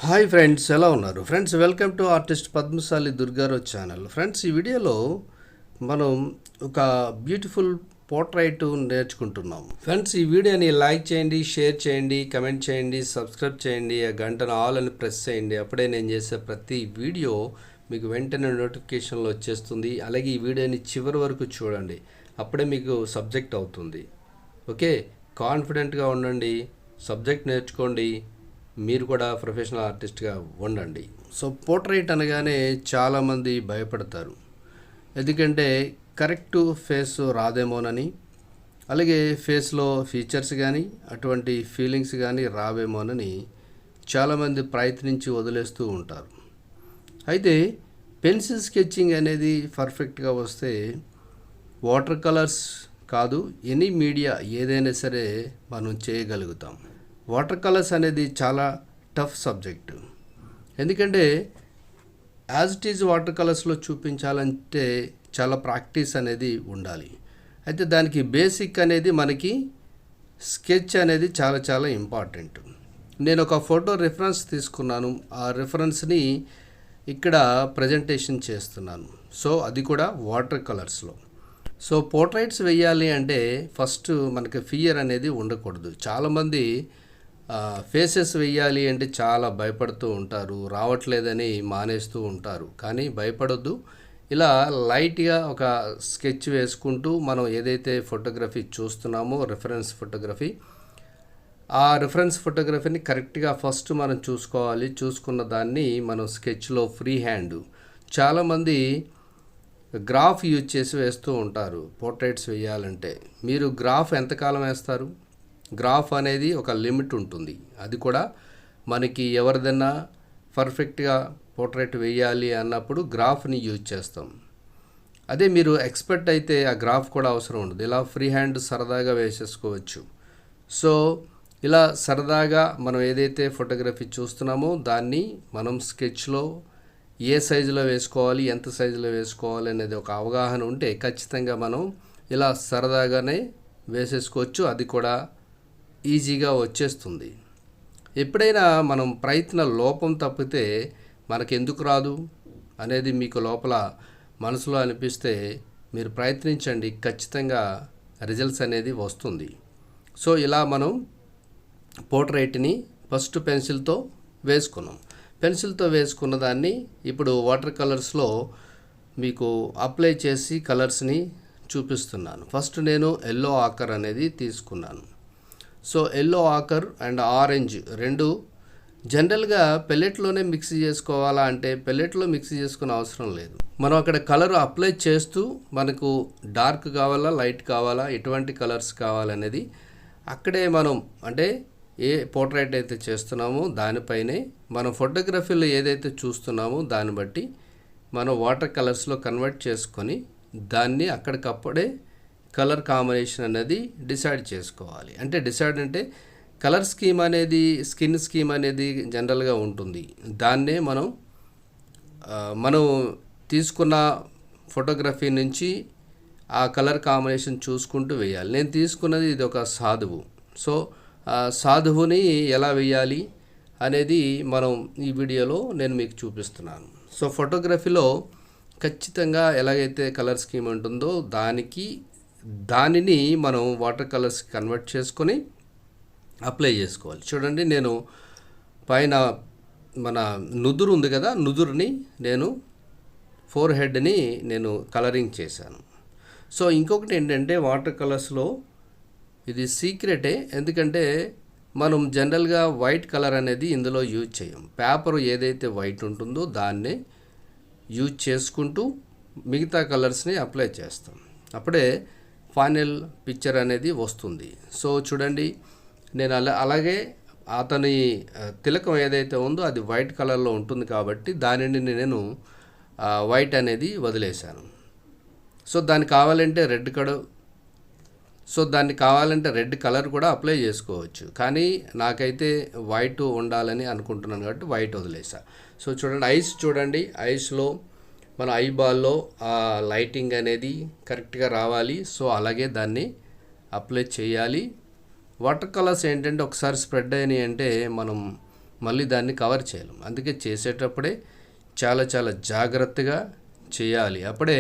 Hi friends, ఎలా ఉన్నారు friends? Welcome to artist Padmashali Durgarao channel. Friends, ఈ వీడియోలో మనం ఒక బ్యూటిఫుల్ పోర్ట్రైట్ నేర్చుకుంటున్నాం. ఫ్రెండ్స్, ఈ వీడియోని లైక్ చేయండి, షేర్ చేయండి, కమెంట్ చేయండి, సబ్స్క్రైబ్ చేయండి, ఆ గంటను ఆల్ అని ప్రెస్ చేయండి. అప్పుడే నేను చేసే ప్రతి వీడియో మీకు వెంటనే నోటిఫికేషన్లో వచ్చేస్తుంది. అలాగే ఈ వీడియోని చివరి వరకు చూడండి, అప్పుడే మీకు సబ్జెక్ట్ అవుతుంది. ఓకే, కాన్ఫిడెంట్గా ఉండండి, సబ్జెక్ట్ నేర్చుకోండి, మీరు కూడా ప్రొఫెషనల్ ఆర్టిస్ట్గా ఉండండి. సో పోర్ట్రైట్ అనగానే చాలామంది భయపడతారు, ఎందుకంటే కరెక్ట్ ఫేస్ రాదేమోనని, అలాగే ఫేస్లో ఫీచర్స్ కానీ అటువంటి ఫీలింగ్స్ కానీ రావేమోనని చాలామంది ప్రయత్నించి వదిలేస్తూ ఉంటారు. అయితే పెన్సిల్ స్కెచింగ్ అనేది పర్ఫెక్ట్గా వస్తే వాటర్ కలర్స్ కాదు, ఎనీ మీడియా ఏదైనా సరే మనం చేయగలుగుతాం. వాటర్ కలర్స్ అనేది చాలా టఫ్ సబ్జెక్టు, ఎందుకంటే యాజ్ ఇట్ ఈజ్ వాటర్ కలర్స్లో చూపించాలంటే చాలా ప్రాక్టీస్ అనేది ఉండాలి. అయితే దానికి బేసిక్ అనేది మనకి స్కెచ్ అనేది చాలా చాలా ఇంపార్టెంట్. నేను ఒక ఫోటో రిఫరెన్స్ తీసుకున్నాను, ఆ రిఫరెన్స్ని ఇక్కడ ప్రజెంటేషన్ చేస్తున్నాను. సో అది కూడా వాటర్ కలర్స్లో. సో పోర్ట్రైట్స్ వేయాలి అంటే ఫస్ట్ మనకి ఫియర్ అనేది ఉండకూడదు. చాలామంది ఫేసెస్ వేయాలి అంటే చాలా భయపడుతూ ఉంటారు, రావట్లేదని మానేస్తూ ఉంటారు. కానీ భయపడొద్దు. ఇలా లైట్గా ఒక స్కెచ్ వేసుకుంటూ మనం ఏదైతే ఫోటోగ్రఫీ చూస్తున్నామో రిఫరెన్స్ ఫోటోగ్రఫీ, ఆ రిఫరెన్స్ ఫోటోగ్రఫీని కరెక్ట్గా ఫస్ట్ మనం చూసుకోవాలి. చూసుకున్న దాన్ని మనం స్కెచ్లో ఫ్రీ హ్యాండ్, చాలామంది గ్రాఫ్ యూజ్ చేసి వేస్తూ ఉంటారు పోర్ట్రైట్స్ వేయాలంటే. మీరు గ్రాఫ్ ఎంతకాలం వేస్తారు? గ్రాఫ్ అనేది ఒక లిమిట్ ఉంటుంది, అది కూడా మనకి ఎవరిదైనా పర్ఫెక్ట్గా పోర్ట్రైట్ వేయాలి అన్నప్పుడు గ్రాఫ్ని యూజ్ చేస్తాం. అదే మీరు ఎక్స్పర్ట్ అయితే ఆ గ్రాఫ్ కూడా అవసరం ఉండదు, ఇలా ఫ్రీ హ్యాండ్ సరదాగా వేసేసుకోవచ్చు. సో ఇలా సరదాగా మనం ఏదైతే ఫోటోగ్రఫీ చూస్తున్నామో దాన్ని మనం స్కెచ్లో ఏ సైజులో వేసుకోవాలి, ఎంత సైజులో వేసుకోవాలి అనేది ఒక అవగాహన ఉంటే ఖచ్చితంగా మనం ఇలా సరదాగానే వేసేసుకోవచ్చు, అది కూడా ఈజీగా వచ్చేస్తుంది. ఎప్పుడైనా మనం ప్రయత్న లోపం తప్పితే మనకెందుకు రాదు అనేది మీకు లోపల మనసులో అనిపిస్తే మీరు ప్రయత్నించండి, ఖచ్చితంగా రిజల్ట్స్ అనేది వస్తుంది. సో ఇలా మనం పోర్ట్రైట్ని ఫస్ట్ పెన్సిల్తో వేసుకున్నాం. పెన్సిల్తో వేసుకున్న దాన్ని ఇప్పుడు వాటర్ కలర్స్లో మీకు అప్లై చేసి కలర్స్ని చూపిస్తున్నాను. ఫస్ట్ నేను ఎల్లో ఆకర్ అనేది తీసుకున్నాను. So yellow ochre and orange రెండు జనరల్గా పెల్లెట్లోనే మిక్స్ చేసుకోవాలా అంటే పెల్లెట్లో మిక్స్ చేసుకునే అవసరం లేదు. మనం అక్కడ కలర్ అప్లై చేస్తూ మనకు డార్క్ కావాలా, లైట్ కావాలా, ఎటువంటి కలర్స్ కావాలనేది అక్కడే మనం, అంటే ఏ పోర్ట్రైట్ అయితే చేస్తున్నామో దానిపైనే మనం ఫోటోగ్రఫీలో ఏదైతే చూస్తున్నామో దాన్ని బట్టి మనం వాటర్ కలర్స్లో కన్వర్ట్ చేసుకొని దాన్ని అక్కడికప్పుడే కలర్ కాంబినేషన్ అనేది డిసైడ్ చేసుకోవాలి. అంటే డిసైడ్ అంటే కలర్ స్కీమ్ అనేది, స్కిన్ స్కీమ్ అనేది జనరల్గా ఉంటుంది. దాన్నే మనం తీసుకున్న ఫోటోగ్రఫీ నుంచి ఆ కలర్ కాంబినేషన్ చూసుకుంటూ వేయాలి. నేను తీసుకున్నది ఇది ఒక సాధువు. సో సాధువుని ఎలా వేయాలి అనేది మనం ఈ వీడియోలో నేను మీకు చూపిస్తున్నాను. సో ఫోటోగ్రఫీలో ఖచ్చితంగా ఎలాగైతే కలర్ స్కీమ్ ఉంటుందో దానిని మనం వాటర్ కలర్స్ కన్వర్ట్ చేసుకొని అప్లై చేసుకోవాలి. చూడండి, నేను పైన మన నుదురు ఉంది కదా, నుదురుని నేను ఫోర్ హెడ్ని నేను కలరింగ్ చేశాను. సో ఇంకొకటి ఏంటంటే వాటర్ కలర్స్లో ఇది సీక్రెటే, ఎందుకంటే మనం జనరల్గా వైట్ కలర్ అనేది ఇందులో యూజ్ చేయం. పేపర్ ఏదైతే వైట్ ఉంటుందో దాన్నే యూజ్ చేసుకుంటూ మిగతా కలర్స్ని అప్లై చేస్తాం, అప్పుడే ఫైనల్ పిక్చర్ అనేది వస్తుంది. సో చూడండి, నేను అలాగే అతని తిలకం ఏదైతే ఉందో అది వైట్ కలర్లో ఉంటుంది కాబట్టి దానిని నేను వైట్ అనేది వదిలేశాను. సో దానికి కావాలంటే రెడ్ కలర్ కూడా అప్లై చేసుకోవచ్చు, కానీ నాకైతే వైట్ ఉండాలని అనుకుంటున్నాను కాబట్టి వైట్ వదిలేసా. సో చూడండి, ఐస్ చూడండి, ఐస్లో మన ఐబాల్లో ఆ లైటింగ్ అనేది కరెక్ట్గా రావాలి. సో అలాగే దాన్ని అప్లై చేయాలి. వాటర్ కలర్స్ ఏంటంటే ఒకసారి స్ప్రెడ్ అయినాయి అంటే మనం మళ్ళీ దాన్ని కవర్ చేయలేం. అందుకే చేసేటప్పుడే చాలా చాలా జాగ్రత్తగా చేయాలి. అప్పుడే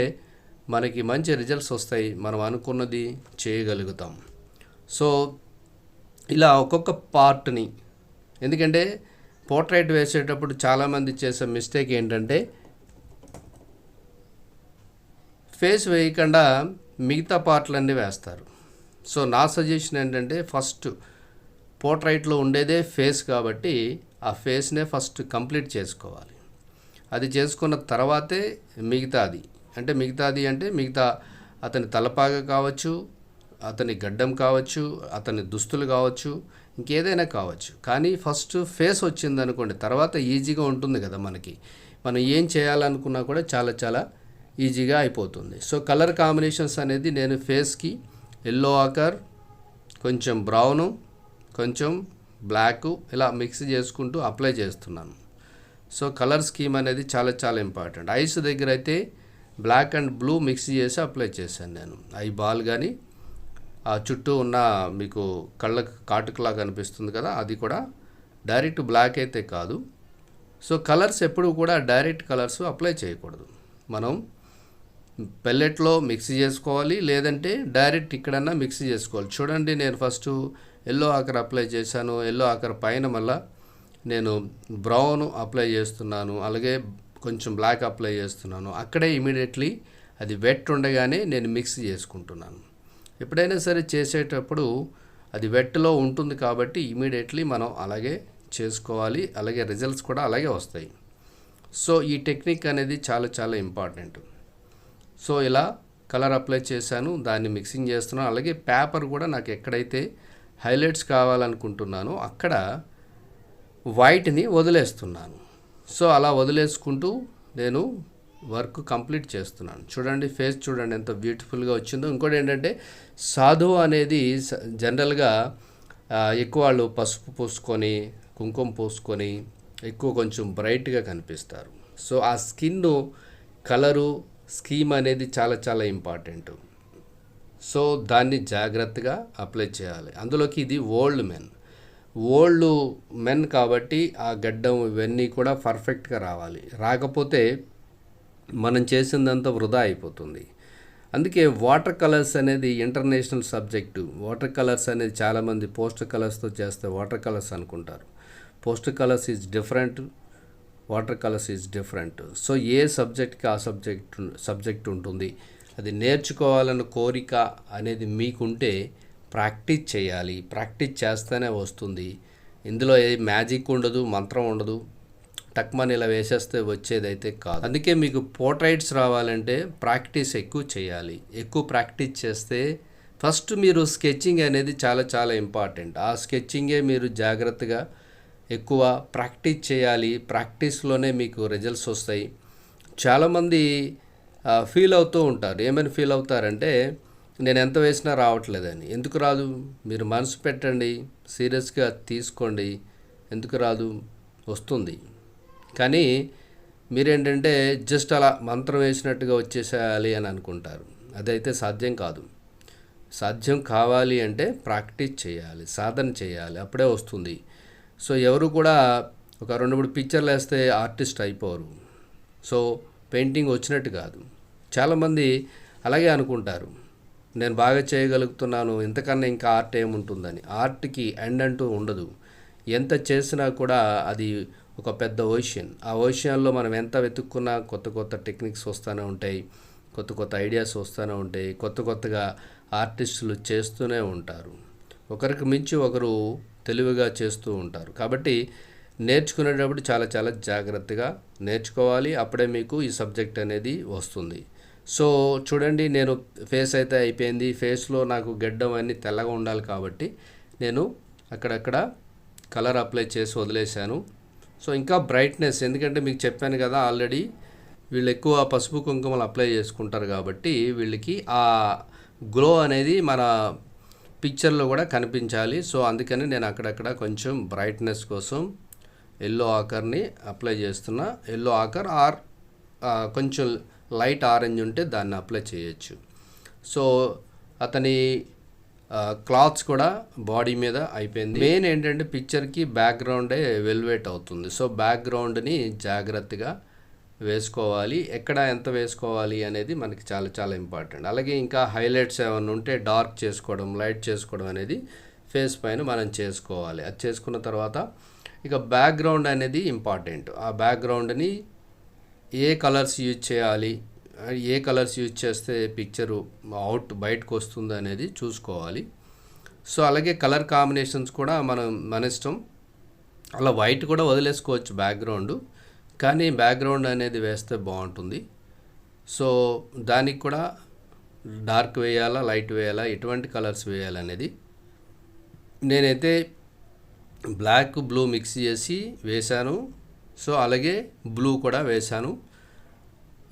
మనకి మంచి రిజల్ట్స్ వస్తాయి, మనం అనుకున్నది చేయగలుగుతాం. సో ఇలా ఒక్కొక్క పార్ట్ని, ఎందుకంటే పోర్ట్రైట్ వేసేటప్పుడు చాలామంది చేసే మిస్టేక్ ఏంటంటే ఫేస్ వేయకుండా మిగతా పార్ట్లన్నీ వేస్తారు. సో నా సజెషన్ ఏంటంటే ఫస్ట్ పోర్ట్రైట్లో ఉండేదే ఫేస్ కాబట్టి ఆ ఫేస్నే ఫస్ట్ కంప్లీట్ చేసుకోవాలి. అది చేసుకున్న తర్వాతే మిగతాది అంటే మిగతా అతని తలపాగ కావచ్చు, అతని గడ్డం కావచ్చు, అతని దుస్తులు కావచ్చు, ఇంకేదైనా కావచ్చు. కానీ ఫస్ట్ ఫేస్ వచ్చిందనుకోండి తర్వాత ఈజీగా ఉంటుంది కదా మనకి. మనం ఏం చేయాలనుకున్నా కూడా చాలా చాలా ఈజీగా అయిపోతుంది. సో కలర్ కాంబినేషన్స్ అనేది నేను ఫేస్కి ఎల్లో ఆకర్, కొంచెం బ్రౌను, కొంచెం బ్లాక్ ఇలా మిక్స్ చేసుకుంటూ అప్లై చేస్తున్నాను. సో కలర్ స్కీమ్ అనేది చాలా చాలా ఇంపార్టెంట్. ఐస్ దగ్గర అయితే బ్లాక్ అండ్ బ్లూ మిక్స్ చేసి అప్లై చేశాను నేను. ఐ బాల్ కానీ ఆ చుట్టూ ఉన్న మీకు కళ్ళకు కాటుకలా కనిపిస్తుంది కదా, అది కూడా డైరెక్ట్ బ్లాక్ అయితే కాదు. సో కలర్స్ ఎప్పుడు కూడా డైరెక్ట్ కలర్స్ అప్లై చేయకూడదు. మనం పెల్లెట్లో మిక్స్ చేసుకోవాలి, లేదంటే డైరెక్ట్ ఇక్కడన్నా మిక్స్ చేసుకోవాలి. చూడండి, నేను ఫస్ట్ ఎల్లో ఆకర్ అప్లై చేశాను. ఎల్లో ఆకర్ పైన మళ్ళీ నేను బ్రౌన్ అప్లై చేస్తున్నాను, అలాగే కొంచెం బ్లాక్ అప్లై చేస్తున్నాను. అక్కడే ఇమీడియట్లీ అది వెట్ ఉండగానే నేను మిక్స్ చేసుకుంటున్నాను. ఎప్పుడైనా సరే చేసేటప్పుడు అది వెట్లో ఉంటుంది కాబట్టి ఇమీడియట్లీ మనం అలాగే చేసుకోవాలి, అలాగే రిజల్ట్స్ కూడా అలాగే వస్తాయి. సో ఈ టెక్నిక్ అనేది చాలా చాలా ఇంపార్టెంట్. సో ఇలా కలర్ అప్లై చేశాను, దాన్ని మిక్సింగ్ చేస్తున్నాను. అలాగే పేపర్ కూడా నాకు ఎక్కడైతే హైలైట్స్ కావాలనుకుంటున్నానో అక్కడ వైట్ని వదిలేస్తున్నాను. సో అలా వదిలేసుకుంటూ నేను వర్క్ కంప్లీట్ చేస్తున్నాను. చూడండి, ఫేస్ చూడండి ఎంత బ్యూటిఫుల్గా వచ్చిందో. ఇంకోటి ఏంటంటే సాధువు అనేది జనరల్గా ఎక్కువ వాళ్ళు పసుపు పూసుకొని కుంకుమ పూసుకొని ఎక్కువ కొంచెం బ్రైట్గా కనిపిస్తారు. సో ఆ స్కిన్ కలరు స్కీమ్ అనేది చాలా చాలా ఇంపార్టెంట్. సో దాన్ని జాగ్రత్తగా అప్లై చేయాలి. అందులోకి ఇది ఓల్డ్ మెన్ కాబట్టి ఆ గడ్డం ఇవన్నీ కూడా పర్ఫెక్ట్గా రావాలి. రాకపోతే మనం చేసిందంతా వృధా అయిపోతుంది. అందుకే వాటర్ కలర్స్ అనేది ఇంటర్నేషనల్ సబ్జెక్టు. వాటర్ కలర్స్ అనేది చాలామంది పోస్టర్ కలర్స్తో చేస్తే వాటర్ కలర్స్ అనుకుంటారు. Poster colours is different, water colours is different. So ఏ సబ్జెక్ట్కి ఆ సబ్జెక్ట్ ఉంటుంది. అది నేర్చుకోవాలన్న కోరిక అనేది మీకుంటే ప్రాక్టీస్ చేయాలి. ప్రాక్టీస్ చేస్తేనే వస్తుంది. ఇందులో ఏ మ్యాజిక్ ఉండదు, మంత్రం ఉండదు, టక్మని ఇలా వేసేస్తే వచ్చేదైతే కాదు. అందుకే మీకు పోర్ట్రైట్స్ రావాలంటే ప్రాక్టీస్ ఎక్కువ చేయాలి. ఎక్కువ ప్రాక్టీస్ చేస్తే ఫస్ట్ మీరు స్కెచింగ్ అనేది చాలా చాలా ఇంపార్టెంట్. ఆ స్కెచింగే మీరు జాగ్రత్తగా ఎక్కువ ప్రాక్టీస్ చేయాలి. ప్రాక్టీస్లోనే మీకు రిజల్ట్స్ వస్తాయి. చాలామంది ఫీల్ అవుతూ ఉంటారు. ఏమైనా ఫీల్ అవుతారంటే నేను ఎంత వేసినా రావట్లేదని. ఎందుకు రాదు? మీరు మనసు పెట్టండి, సీరియస్గా తీసుకోండి. ఎందుకు రాదు? వస్తుంది. కానీ మీరేంటంటే జస్ట్ అలా మంత్రం వేసినట్టుగా వచ్చేసేయాలి అని అనుకుంటారు. అదైతే సాధ్యం కాదు. సాధ్యం కావాలి అంటే ప్రాక్టీస్ చేయాలి, సాధన చేయాలి, అప్పుడే వస్తుంది. సో ఎవరు కూడా ఒక 2-3 పిక్చర్లు వేస్తే ఆర్టిస్ట్ అయిపోరు. సో పెయింటింగ్ వచ్చినట్టు కాదు. చాలామంది అలాగే అనుకుంటారు, నేను బాగా చేయగలుగుతున్నాను, ఇంతకన్నా ఇంకా ఆర్ట్ ఏముంటుందని. ఆర్ట్కి ఎండ్ అంటూ ఉండదు. ఎంత చేసినా కూడా అది ఒక పెద్ద ఓషన్. ఆ ఓషన్లో మనం ఎంత వెతుక్కున్నా కొత్త కొత్త టెక్నిక్స్ వస్తూనే ఉంటాయి, కొత్త కొత్త ఐడియాస్ వస్తూనే ఉంటాయి, కొత్తగా ఆర్టిస్టులు చేస్తూనే ఉంటారు. ఒకరికి మించి ఒకరు తెలివిగా చేస్తూ ఉంటారు. కాబట్టి నేర్చుకునేటప్పుడు చాలా చాలా జాగ్రత్తగా నేర్చుకోవాలి. అప్పుడే మీకు ఈ సబ్జెక్ట్ అనేది వస్తుంది. సో చూడండి, నేను ఫేస్ అయితే అయిపోయింది. ఫేస్లో నాకు గడ్డం అన్నీ తెల్లగా ఉండాలి కాబట్టి నేను అక్కడక్కడ కలర్ అప్లై చేసి వదిలేశాను. సో ఇంకా బ్రైట్నెస్, ఎందుకంటే మీకు చెప్పాను కదా ఆల్రెడీ, వీళ్ళు ఎక్కువ పసుపు కుంకుమలు అప్లై చేసుకుంటారు కాబట్టి వీళ్ళకి ఆ గ్లో అనేది మన పిక్చర్లో కూడా కనిపించాలి. సో అందుకని నేను అక్కడక్కడ కొంచెం బ్రైట్నెస్ కోసం ఎల్లో ఆకర్ని అప్లై చేస్తున్నా. ఎల్లో ఆకర్ ఆర్ కొంచెం లైట్ ఆరెంజ్ ఉంటే దాన్ని అప్లై చేయొచ్చు. సో అతని క్లాత్స్ కూడా బాడీ మీద అయిపోయింది. మెయిన్ ఏంటంటే పిక్చర్కి బ్యాక్గ్రౌండే వెల్వేట్ అవుతుంది. సో బ్యాక్గ్రౌండ్ని జాగ్రత్తగా వేసుకోవాలి. ఎక్కడ ఎంత వేసుకోవాలి అనేది మనకి చాలా చాలా ఇంపార్టెంట్. అలాగే ఇంకా హైలైట్స్ ఏమైనా ఉంటే డార్క్ చేసుకోవడం, లైట్ చేసుకోవడం అనేది ఫేస్ పైన మనం చేసుకోవాలి. అది చేసుకున్న తర్వాత ఇక బ్యాక్గ్రౌండ్ అనేది ఇంపార్టెంట్. ఆ బ్యాక్గ్రౌండ్ని ఏ కలర్స్ యూజ్ చేయాలి, ఏ కలర్స్ యూజ్ చేస్తే పిక్చరు బయటకు వస్తుంది అనేది చూసుకోవాలి. సో అలాగే కలర్ కాంబినేషన్స్ కూడా మన ఇష్టం. అలా వైట్ కూడా వదిలేసుకోవచ్చు బ్యాక్గ్రౌండ్, కానీ బ్యాక్గ్రౌండ్ అనేది వేస్తే బాగుంటుంది. సో దానికి కూడా డార్క్ వేయాలా, లైట్ వేయాలా, ఎటువంటి కలర్స్ వేయాలనేది నేనైతే బ్లాక్ బ్లూ మిక్స్ చేసి వేశాను. సో అలాగే బ్లూ కూడా వేశాను.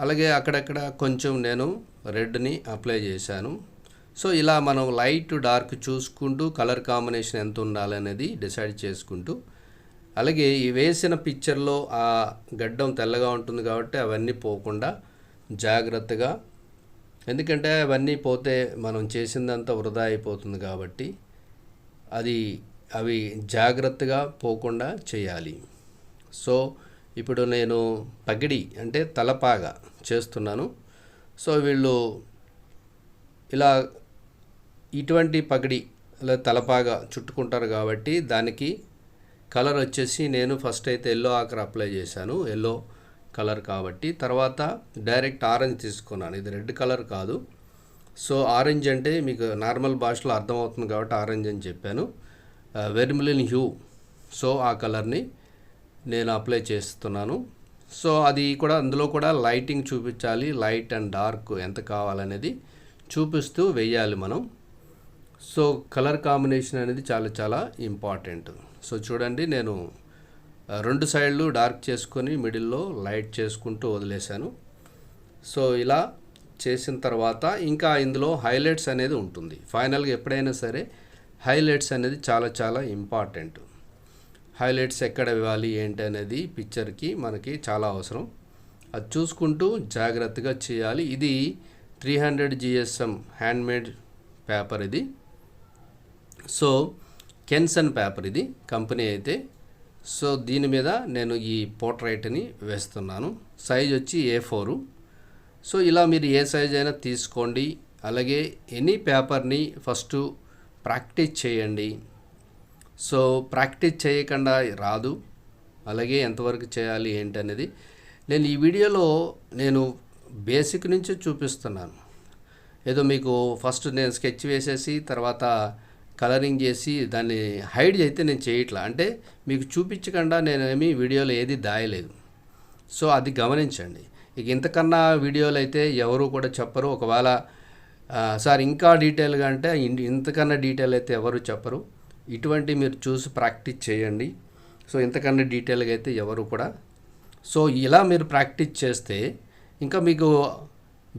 అలాగే అక్కడక్కడ కొంచెం నేను రెడ్ని అప్లై చేశాను. సో ఇలా మనం లైట్ డార్క్ చూసుకుంటూ కలర్ కాంబినేషన్ ఎంత ఉండాలనేది డిసైడ్ చేసుకుంటూ, అలాగే ఈ వేసిన పిక్చర్లో ఆ గడ్డం తెల్లగా ఉంటుంది కాబట్టి అవన్నీ పోకుండా జాగ్రత్తగా, ఎందుకంటే అవన్నీ పోతే మనం చేసిందంతా వృధా అయిపోతుంది కాబట్టి అవి జాగ్రత్తగా పోకుండా చేయాలి. సో ఇప్పుడు నేను పగిడి అంటే తలపాగా చేస్తున్నాను. సో వీళ్ళు ఇలా ఇటువంటి పగిడి ఇలా తలపాగా చుట్టుకుంటారు కాబట్టి దానికి కలర్ వచ్చేసి నేను ఫస్ట్ అయితే ఎల్లో ఆకర్ అప్లై చేశాను, ఎల్లో కలర్ కాబట్టి. తర్వాత డైరెక్ట్ ఆరెంజ్ తీసుకున్నాను. ఇది రెడ్ కలర్ కాదు. సో ఆరెంజ్ అంటే మీకు నార్మల్ భాషలో అర్థమవుతుంది కాబట్టి ఆరెంజ్ అని చెప్పాను. వెర్మిలిన్ హ్యూ, సో ఆ కలర్ని నేను అప్లై చేస్తున్నాను. సో అది కూడా అందులో కూడా లైటింగ్ చూపించాలి, లైట్ అండ్ డార్క్ ఎంత కావాలనేది చూపిస్తూ వేయాలి మనం. సో కలర్ కాంబినేషన్ అనేది చాలా చాలా ఇంపార్టెంట్. సో చూడండి, నేను రెండు సైడ్లు డార్క్ చేసుకొని మిడిల్లో లైట్ చేసుకుంటూ వదిలేశాను. సో ఇలా చేసిన తర్వాత ఇంకా ఇందులో హైలైట్స్ అనేది ఉంటుంది. ఫైనల్గా ఎప్పుడైనా సరే హైలైట్స్ అనేది చాలా చాలా ఇంపార్టెంట్. హైలైట్స్ ఎక్కడ ఇవ్వాలి ఏంటి అనేది పిక్చర్కి మనకి చాలా అవసరం. అది చూసుకుంటూ జాగ్రత్తగా చేయాలి. ఇది 300 GSM హ్యాండ్మేడ్ పేపర్ ఇది. సో కెన్సన్ పేపర్ ఇది కంపెనీ అయితే. సో దీని మీద నేను ఈ పోర్ట్రైట్ని వేస్తున్నాను. సైజ్ వచ్చి A4. సో ఇలా మీరు ఏ సైజ్ అయినా తీసుకోండి. అలాగే ఎనీ పేపర్ని ఫస్ట్ ప్రాక్టీస్ చేయండి. సో ప్రాక్టీస్ చేయకుండా రాదు. అలాగే ఎంతవరకు చేయాలి ఏంటి అనేది నేను ఈ వీడియోలో నేను బేసిక్ నుంచి చూపిస్తున్నాను. ఏదో మీకు ఫస్ట్ నేను స్కెచ్ వేసేసి తర్వాత కలరింగ్ చేసి దాన్ని హైడ్ అయితే నేను చేయట్లా. అంటే మీకు చూపించకుండా నేనేమి వీడియోలో ఏది దాయలేదు. సో అది గమనించండి. ఇక ఇంతకన్నా వీడియోలు అయితే ఎవరు కూడా చెప్పరు. ఒకవేళ సార్ ఇంకా డీటెయిల్గా అంటే ఇంతకన్నా డీటెయిల్ అయితే ఎవరు చెప్పరు. ఇటువంటి మీరు చూసి ప్రాక్టీస్ చేయండి. సో ఇంతకన్నా డీటెయిల్గా అయితే ఎవరు కూడా. సో ఇలా మీరు ప్రాక్టీస్ చేస్తే ఇంకా మీకు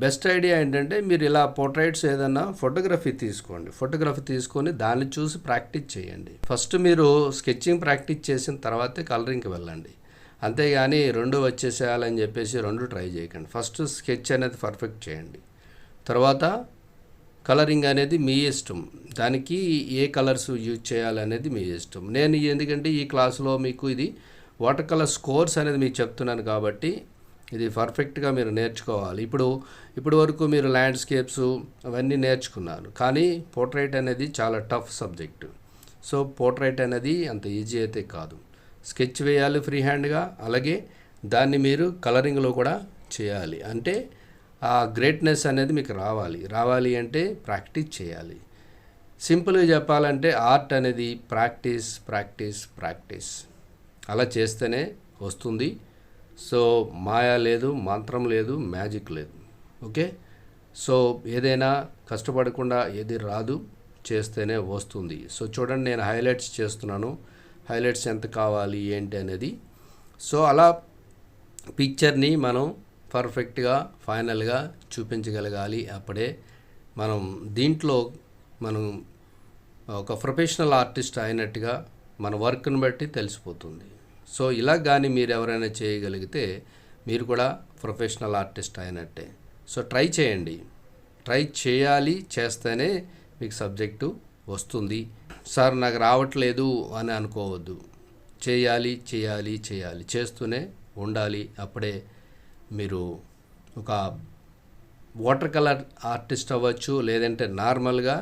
బెస్ట్ ఐడియా ఏంటంటే మీరు ఇలా పోర్ట్రైట్స్ ఏదైనా ఫోటోగ్రఫీ తీసుకోండి. ఫోటోగ్రఫీ తీసుకొని దాన్ని చూసి ప్రాక్టీస్ చేయండి. ఫస్ట్ మీరు స్కెచింగ్ ప్రాక్టీస్ చేసిన తర్వాతే కలరింగ్కి వెళ్ళండి. అంతేగాని రెండు వచ్చేసేయాలని చెప్పేసి రెండు ట్రై చేయకండి. ఫస్ట్ స్కెచ్ అనేది పర్ఫెక్ట్ చేయండి. తర్వాత కలరింగ్ అనేది మీ ఇష్టం. దానికి ఏ కలర్స్ యూజ్ చేయాలనేది మీ ఇష్టం. నేను ఎందుకంటే ఈ క్లాస్లో మీకు ఇది వాటర్ కలర్ స్కోర్స్ అనేది మీకు చెప్తున్నాను కాబట్టి ఇది పర్ఫెక్ట్గా మీరు నేర్చుకోవాలి. ఇప్పుడు వరకు మీరు ల్యాండ్స్కేప్స్ అవన్నీ నేర్చుకున్నారు, కానీ పోర్ట్రైట్ అనేది చాలా టఫ్ సబ్జెక్టు. సో పోర్ట్రైట్ అనేది అంత ఈజీ అయితే కాదు. స్కెచ్ వేయాలి ఫ్రీ హ్యాండ్గా, అలాగే దాన్ని మీరు కలరింగ్లో కూడా చేయాలి. అంటే ఆ గ్రేట్నెస్ అనేది మీకు రావాలి అంటే ప్రాక్టీస్ చేయాలి. సింపుల్గా చెప్పాలంటే ఆర్ట్ అనేది ప్రాక్టీస్ ప్రాక్టీస్ ప్రాక్టీస్ అలా చేస్తేనే వస్తుంది. సో మాయా లేదు, మంత్రం లేదు, మ్యాజిక్ లేదు. ఓకే. సో ఏదైనా కష్టపడకుండా ఏది రాదు, చేస్తేనే వస్తుంది. సో చూడండి, నేను హైలైట్స్ చేస్తున్నాను. హైలైట్స్ ఎంత కావాలి ఏంటి అనేది. సో అలా పిక్చర్ని మనం పర్ఫెక్ట్గా ఫైనల్గా చూపించగలగాలి. అప్పుడే మనం దీంట్లో మనం ఒక ప్రొఫెషనల్ ఆర్టిస్ట్ అయినట్టుగా మన వర్క్ని బట్టి తెలిసిపోతుంది. సో ఇలా కానీ మీరు ఎవరైనా చేయగలిగితే మీరు కూడా ప్రొఫెషనల్ ఆర్టిస్ట్ అయినట్టే. సో ట్రై చేయండి, ట్రై చేయాలి. చేస్తేనే మీకు సబ్జెక్టు వస్తుంది. సార్ నాకు రావట్లేదు అని అనుకోవద్దు. చేయాలి చేయాలి చేయాలి, చేస్తూనే ఉండాలి. అప్పుడే మీరు ఒక వాటర్ కలర్ ఆర్టిస్ట్ అవ్వచ్చు, లేదంటే నార్మల్గా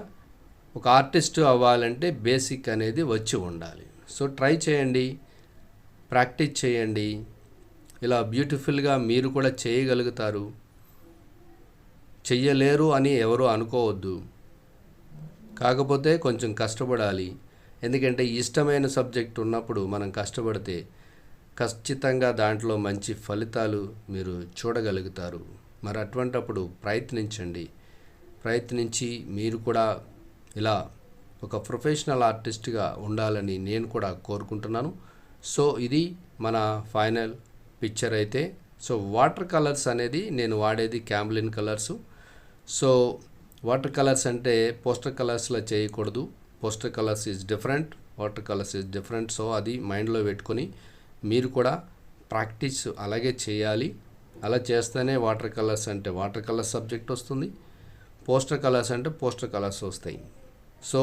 ఒక ఆర్టిస్ట్ అవ్వాలంటే బేసిక్ అనేది వచ్చి ఉండాలి. సో ట్రై చేయండి, ప్రాక్టీస్ చేయండి. ఇలా బ్యూటిఫుల్గా మీరు కూడా చేయగలుగుతారు. చెయ్యలేరు అని ఎవరు అనుకోవద్దు. కాకపోతే కొంచెం కష్టపడాలి. ఎందుకంటే ఇష్టమైన సబ్జెక్ట్ ఉన్నప్పుడు మనం కష్టపడితే ఖచ్చితంగా దాంట్లో మంచి ఫలితాలు మీరు చూడగలుగుతారు. మరి అటువంటప్పుడు ప్రయత్నించి మీరు కూడా ఇలా ఒక ప్రొఫెషనల్ ఆర్టిస్ట్గా ఉండాలని నేను కూడా కోరుకుంటున్నాను. సో ఇది మన ఫైనల్ పిక్చర్ అయితే. సో వాటర్ కలర్స్ అనేది నేను వాడేది Camlin colours. So water colours అంటే పోస్టర్ కలర్స్లో చేయకూడదు. Poster colours is different, water colours is different. So అది మైండ్లో పెట్టుకొని మీరు కూడా ప్రాక్టీస్ అలాగే చేయాలి. అలా చేస్తేనే వాటర్ కలర్స్ అంటే వాటర్ కలర్స్ సబ్జెక్ట్ వస్తుంది, పోస్టర్ కలర్స్ అంటే పోస్టర్ కలర్స్ వస్తాయి. సో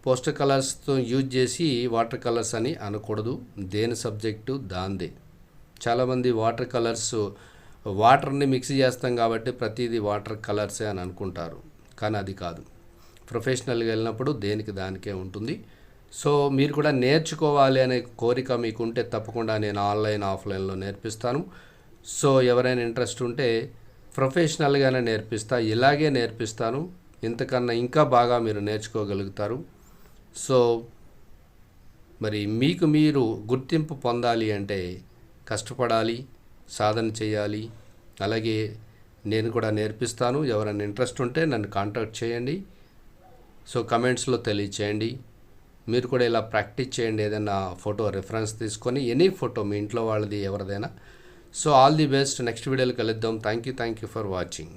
పోస్టర్ కలర్స్తో యూజ్ చేసి వాటర్ కలర్స్ అని అనకూడదు. దేని సబ్జెక్టు దాందే. చాలామంది వాటర్ కలర్స్ వాటర్ని మిక్స్ చేస్తాం కాబట్టి ప్రతిదీ వాటర్ కలర్సే అని అనుకుంటారు, కానీ అది కాదు. ప్రొఫెషనల్గా వెళ్ళినప్పుడు దేనికి దానికే ఉంటుంది. సో మీరు కూడా నేర్చుకోవాలి అనే కోరిక మీకు ఉంటే తప్పకుండా నేను ఆన్లైన్ ఆఫ్లైన్లో నేర్పిస్తాను. సో ఎవరైనా ఇంట్రెస్ట్ ఉంటే ప్రొఫెషనల్గానే ఇలాగే నేర్పిస్తాను. ఇంతకన్నా ఇంకా బాగా మీరు నేర్చుకోగలుగుతారు. సో మరి మీకు మీరు గుర్తింపు పొందాలి అంటే కష్టపడాలి, సాధన చేయాలి. అలాగే నేను కూడా నేర్పిస్తాను. ఎవరైనా ఇంట్రెస్ట్ ఉంటే నన్ను కాంటాక్ట్ చేయండి. సో కమెంట్స్లో తెలియచేయండి. మీరు కూడా ఇలా ప్రాక్టీస్ చేయండి. ఏదైనా ఫోటో రిఫరెన్స్ తీసుకొని, ఎనీ ఫోటో మీ ఇంట్లో వాళ్ళది ఎవరిదైనా. So all the best. Next వీడియోలో కలుద్దాం. Thank you for watching.